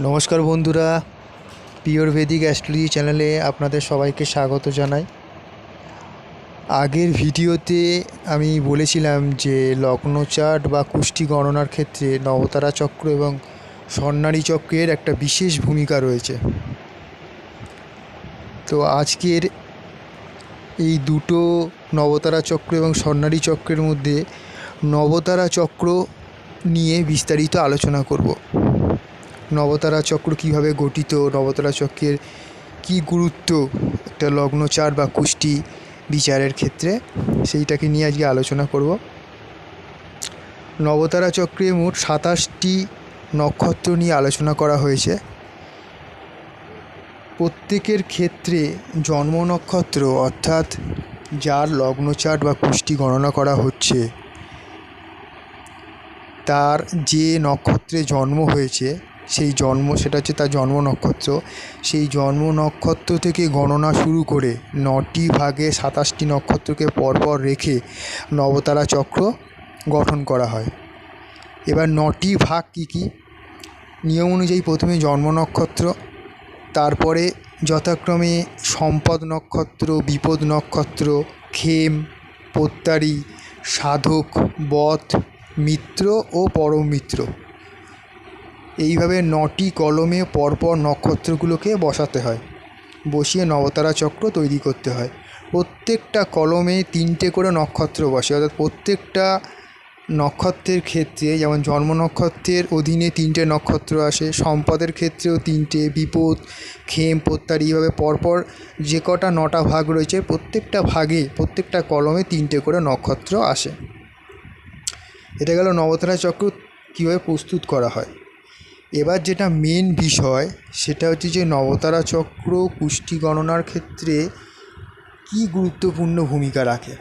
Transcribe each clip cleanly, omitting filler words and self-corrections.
নমস্কার বন্ধুরা, pure Vedic astrology চ্যানেলে আপনাদের সবাইকে স্বাগত জানাই। আগের ভিডিওতে আমি বলেছিলাম যে লগ্ন চার্ট বা কুষ্টি গণনার ক্ষেত্রে নবতারা চক্র এবং স্বর্ণালী চক্রের একটা বিশেষ ভূমিকা রয়েছে। তো আজকের এই দুটো নবতারা চক্র এবং স্বর্ণালী চক্রের মধ্যে নবতারা চক্র নিয়ে বিস্তারিত আলোচনা করব। নবতারা চক্র কীভাবে গঠিত, নবতারা চক্রের কী গুরুত্ব একটা লগ্ন চার্ট বা কুষ্টি বিচারের ক্ষেত্রে, সেইটাকে নিয়ে আজকে আলোচনা করব। নবতারা চক্রে মোট 27টি নক্ষত্র নিয়ে আলোচনা করা হয়েছে। প্রত্যেকের ক্ষেত্রে জন্ম নক্ষত্র অর্থাৎ যার লগ্ন চার্ট বা কুষ্টি গণনা করা হচ্ছে তার যে নক্ষত্রে জন্ম হয়েছে সেটা হচ্ছে তার জন্ম নক্ষত্র। সেই জন্ম নক্ষত্র থেকে গণনা শুরু করে 9টি ভাগে 27টি নক্ষত্রকে পরপর রেখে নবতারা চক্র গঠন করা হয়। এবার 9টি ভাগ কী কী? নিয়ম অনুযায়ী প্রথমে জন্ম নক্ষত্র, তারপরে যথাক্রমে সম্পদ নক্ষত্র, বিপদ নক্ষত্র, খেম, পোত্তারি, সাধক, বধ, মিত্র ও পরম মিত্র। এইভাবে 9টি কলমে পরপর নক্ষত্রগুলোকে বসাতে হয়, বসিয়ে নবতারা চক্র তৈরি করতে হয়। প্রত্যেকটা কলমে 3টে করে নক্ষত্র বসে, অর্থাৎ প্রত্যেকটা নক্ষত্রের ক্ষেত্রে, যেমন জন্ম নক্ষত্রের অধীনে 3টে নক্ষত্র আসে, সম্পদের ক্ষেত্রেও 3টে, বিপদ, খেম, পোত্তারি, এইভাবে পরপর যে কটা 9টা ভাগ রয়েছে প্রত্যেকটা ভাগে প্রত্যেকটা কলমে 3টে করে নক্ষত্র আসে। এটা গেল নবতারা চক্র কীভাবে প্রস্তুত করা হয়। এবার যেটা মেন বিষয় সেটা হচ্ছে যে নবতারা চক্র কুষ্টি গণনার ক্ষেত্রে কী গুরুত্বপূর্ণ ভূমিকা রাখে।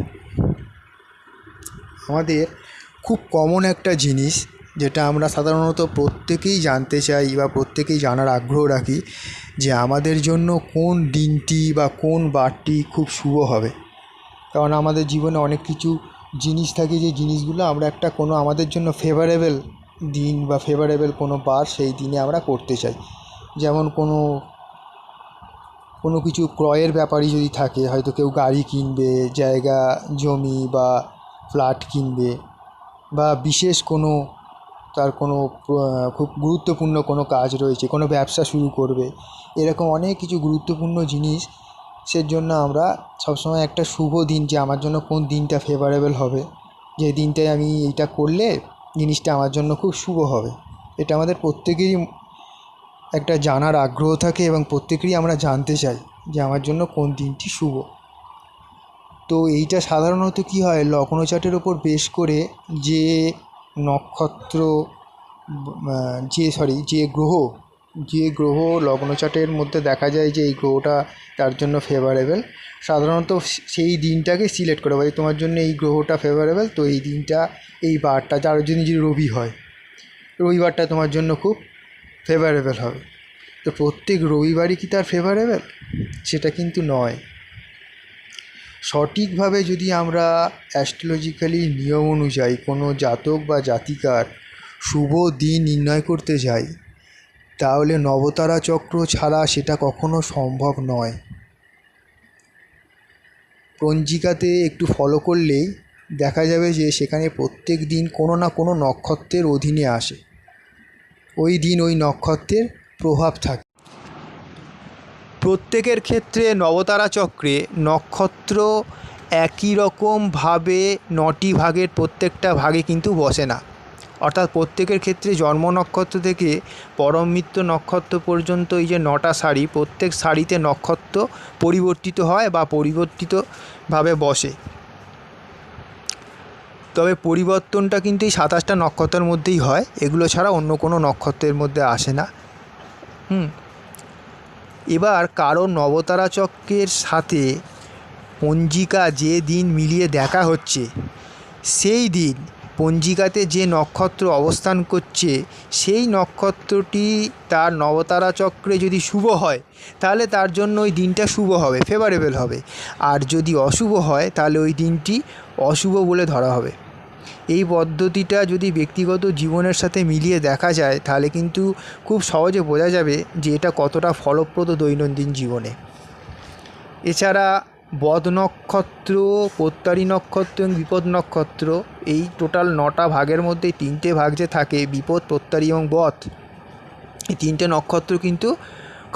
আমাদের খুব কমন একটা জিনিস যেটা আমরা সাধারণত প্রত্যেকেই জানতে চাই বা প্রত্যেকেই জানার আগ্রহ রাখি, যে আমাদের জন্য কোন দিনটি বা কোন বারটি খুব শুভ হবে। কারণ আমাদের জীবনে অনেক কিছু জিনিস থাকে, যে জিনিসগুলো আমরা একটা কোনো আমাদের জন্য ফেভারেবল দিন বা ফেভারেবল কোনো বার সেই দিনে আমরা করতে চাই। যেমন কোনো কিছু ক্রয়ের ব্যাপারই যদি থাকে, হয়তো কেউ গাড়ি কিনবে, জায়গা জমি বা ফ্ল্যাট কিনবে, বা বিশেষ তার কোনো খুব গুরুত্বপূর্ণ কোনো কাজ রয়েছে, কোনো ব্যবসা শুরু করবে, এরকম অনেক কিছু গুরুত্বপূর্ণ জিনিসের জন্য আমরা সবসময় একটা শুভ দিন, যে আমার জন্য কোন দিনটা ফেভারেবল হবে, যে দিনটায় আমি এইটা করলে জিনিসটা আমার জন্য খুব শুভ হবে, এটা আমাদের প্রত্যেকেরই একটা জানার আগ্রহ থাকে এবং প্রত্যেকেরই আমরা জানতে চাই যে আমার জন্য কোন দিনটি শুভ। তো এইটা সাধারণত কী হয়, লগ্ন চার্টের ওপর বেশ করে যে নক্ষত্র যে গ্রহ লগ্ন চার্টের মধ্যে দেখা যায় যে এই গ্রহটা তার জন্য ফেভারেবল, সাধারণত সেই দিনটাকে সিলেক্ট করা হয়, তোমার জন্য এই গ্রহটা ফেভারেবল, তো এই দিনটা, এই বারটা, যার জন্য যদি রবি হয়, রবিবারটা তোমার জন্য খুব ফেভারেবল হবে। তো প্রত্যেক রবিবারই কি তার ফেভারেবল? সেটা কিন্তু নয়। সঠিকভাবে যদি আমরা অ্যাস্ট্রোলজিক্যালি নিয়ম অনুযায়ী কোনো জাতক বা জাতিকার শুভ দিন নির্ণয় করতে যাই, তাহলে নবতারা চক্র ছাড়া সেটা কখনো সম্ভব নয়। পঞ্জিকাতে একটু ফলো করলেই দেখা যাবে যে সেখানে প্রত্যেক দিন কোনো না কোনো নক্ষত্রের অধীনে আসে, ওই দিন ওই নক্ষত্রের প্রভাব থাকে। প্রত্যেকের ক্ষেত্রে নবতারা চক্রে নক্ষত্র একই রকমভাবে 9টি ভাগের প্রত্যেকটা ভাগে কিন্তু বসে না, অর্থাৎ প্রত্যেকের ক্ষেত্রে জন্ম নক্ষত্র থেকে পরম মিত্র নক্ষত্র পর্যন্ত এই যে 9টা সারি, প্রত্যেক সারিতে নক্ষত্র পরিবর্তিত হয় বা পরিবর্তিতভাবে বসে। তবে পরিবর্তনটা কিন্তু এই 27টা নক্ষত্রের মধ্যেই হয়, এগুলো ছাড়া অন্য কোনো নক্ষত্রের মধ্যে আসে না। এবার কারণ নবতারা চক্রের সাথে পঞ্জিকা যে দিন মিলিয়ে দেখা হচ্ছে, সেই দিন পঞ্জিকাতে যে নক্ষত্র অবস্থান করছে সেই নক্ষত্রটি তার নবতারা চক্রে যদি শুভ হয় তাহলে তার জন্য ওই দিনটা শুভ হবে, ফেভারেবল হবে। আর যদি অশুভ হয় তাহলে ওই দিনটি অশুভ বলে ধরা হবে। এই পদ্ধতিটা যদি ব্যক্তিগত জীবনের সাথে মিলিয়ে দেখা যায় তাহলে কিন্তু খুব সহজে বোঝা যাবে যে এটা কতটা ফলপ্রদ দৈনন্দিন জীবনে। এছাড়া বদ নক্ষত্র, প্রত্যারী নক্ষত্র এবং বিপদ নক্ষত্র, এই টোটাল 9টা ভাগের মধ্যে 3টে ভাগ যে থাকে, বিপদ, প্রত্যারী এবং বদ, এই 3টে নক্ষত্র কিন্তু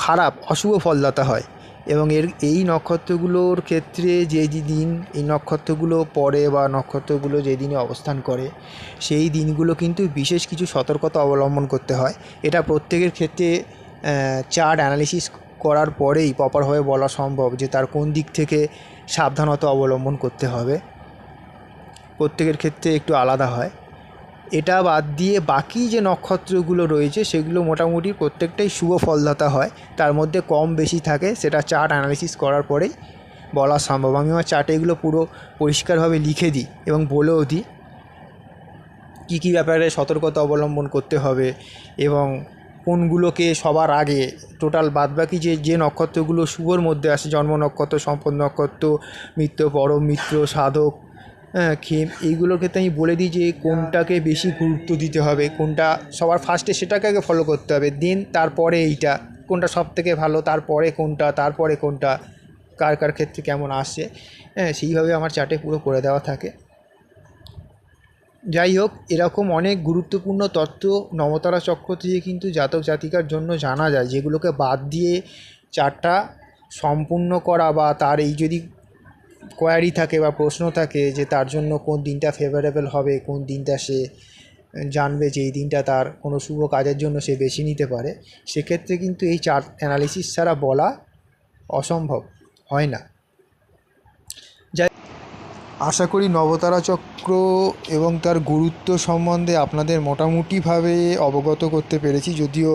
খারাপ, অশুভ ফলদাতা হয়। এবং এই নক্ষত্রগুলোর ক্ষেত্রে যে দিন এই নক্ষত্রগুলো পড়ে বা নক্ষত্রগুলো যে দিনে অবস্থান করে সেই দিনগুলো কিন্তু বিশেষ কিছু সতর্কতা অবলম্বন করতে হয়। এটা প্রত্যেকের ক্ষেত্রে চার্ট অ্যানালিসিস করার পরেই প্রপারভাবে বলা সম্ভব যে তার কোন দিক থেকে সাবধানতা অবলম্বন করতে হবে। প্রত্যেকের ক্ষেত্রে একটু আলাদা হয়। এটা বাদ দিয়ে বাকি যে নক্ষত্রগুলো রয়েছে সেগুলো মোটামুটি প্রত্যেকটাই শুভ ফলদাতা হয়। তার মধ্যে কম বেশি থাকে, সেটা চার্ট অ্যানালিসিস করার পরেই বলা সম্ভব। আমি আমার চার্টে এগুলো পুরো পরিষ্কারভাবে লিখে দিই এবং বলেও দিই কী কী ব্যাপারে সতর্কতা অবলম্বন করতে হবে এবং কোনগুলোকে সবার আগে, টোটাল বাদবাকি যে নক্ষত্রগুলো শুভর মধ্যে আসে, জন্ম নক্ষত্র, সম্পদ নক্ষত্র, মিত্র, পরম মিত্র, সাধক, খেম, এইগুলোর ক্ষেত্রে আমি বলে দিই যে কোনটাকে বেশি গুরুত্ব দিতে হবে, কোনটা সবার ফার্স্টে সেটাকে আগে ফলো করতে হবে, দেন তারপরে এইটা কোনটা সব থেকে ভালো, তারপরে কোনটা, তারপরে কোনটা, কার কার ক্ষেত্রে কেমন আসছে, সেইভাবে আমার চার্টে পুরো করে দেওয়া থাকে। যাই হোক, এরকম অনেক গুরুত্বপূর্ণ তথ্য নবতারা চক্র থেকে কিন্তু জাতক জাতিকার জন্য জানা যায়, যেগুলোকে বাদ দিয়ে চার্টটা সম্পূর্ণ করা বা তার এই যদি কোয়ারি থাকে বা প্রশ্ন থাকে যে তার জন্য কোন দিনটা ফেভারেবল হবে, কোন দিনটা সে জানবে যে এই দিনটা তার কোনো শুভ কাজের জন্য সে বেছে নিতে পারে, সেক্ষেত্রে কিন্তু এই চার্ট অ্যানালিসিস ছাড়া বলা অসম্ভব হয় না। যাই, আশা করি নবতারা চক্র এবং তার গুরুত্ব সম্বন্ধে আপনাদের মোটামুটিভাবে অবগত করতে পেরেছি। যদিও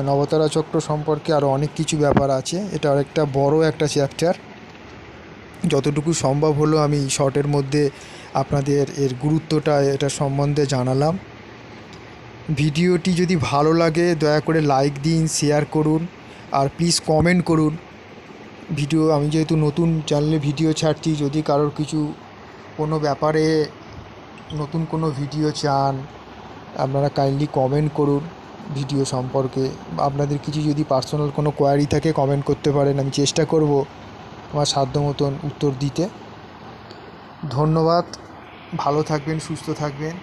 নবতারা চক্র সম্পর্কে আরও অনেক কিছু ব্যাপার আছে, এটা আরেকটা বড় একটা চ্যাপ্টার। যতটুকু সম্ভব হলো আমি শর্টের মধ্যে আপনাদের এর গুরুত্বটা এটা সম্বন্ধে জানালাম। ভিডিওটি যদি ভালো লাগে দয়া করে লাইক দিন, শেয়ার করুন আর প্লিজ কমেন্ট করুন। ভিডিও, আমি যেহেতু নতুন চ্যানেলে ভিডিও ছাড়ছি, যদি কারোর কিছু কোনো ব্যাপারে নতুন কোনো ভিডিও চান আপনারা কাইন্ডলি কমেন্ট করুন ভিডিও সম্পর্কে। আপনাদের কিছু যদি পার্সোনাল কোনো কোয়ারি থাকে কমেন্ট করতে পারেন, আমি চেষ্টা করব আমার সাধ্য মতন উত্তর দিতে। ধন্যবাদ, ভালো থাকবেন, সুস্থ থাকবেন।